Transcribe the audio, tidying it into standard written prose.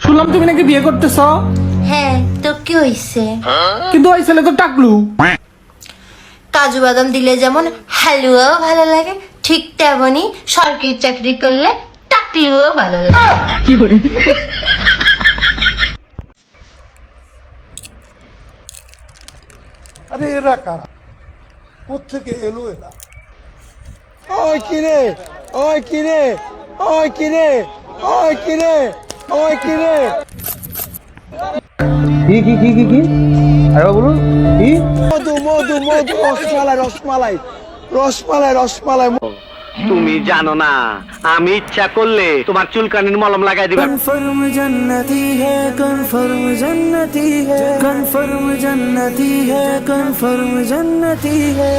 শুনলাম তুমি নাকি বিয়ে করতেছ? হ্যাঁ, তো কি হইছে? কিন্তু ওই ছেলে তো টাকলু। কাজু বাদাম দিলে যেমন হালুয়াও ভালো লাগে, ঠিক তেমনি সরকারি চাকরি করলে টাকলুও ভালো লাগে। আরে এরা কারা, কোত্থেকে এলো এরা? ওই কিরে, ওই কিরে, ওই কিরে, ওই কিরে, ওই কিরে। কি কি কি কি কি আরে বলুন কি? মধু মধু মধু, রসমালাই রসমালাই রসমালাই রসমালাই। তুমি জানো না, আমি ইচ্ছা করলে তোমার চুলকানির মলম লাগাই দিবা। कन्फर्म जन्नती है, कन्फर्म जन्नती है, कन्फर्म जन्नती है, कन्फर्म जन्नती है।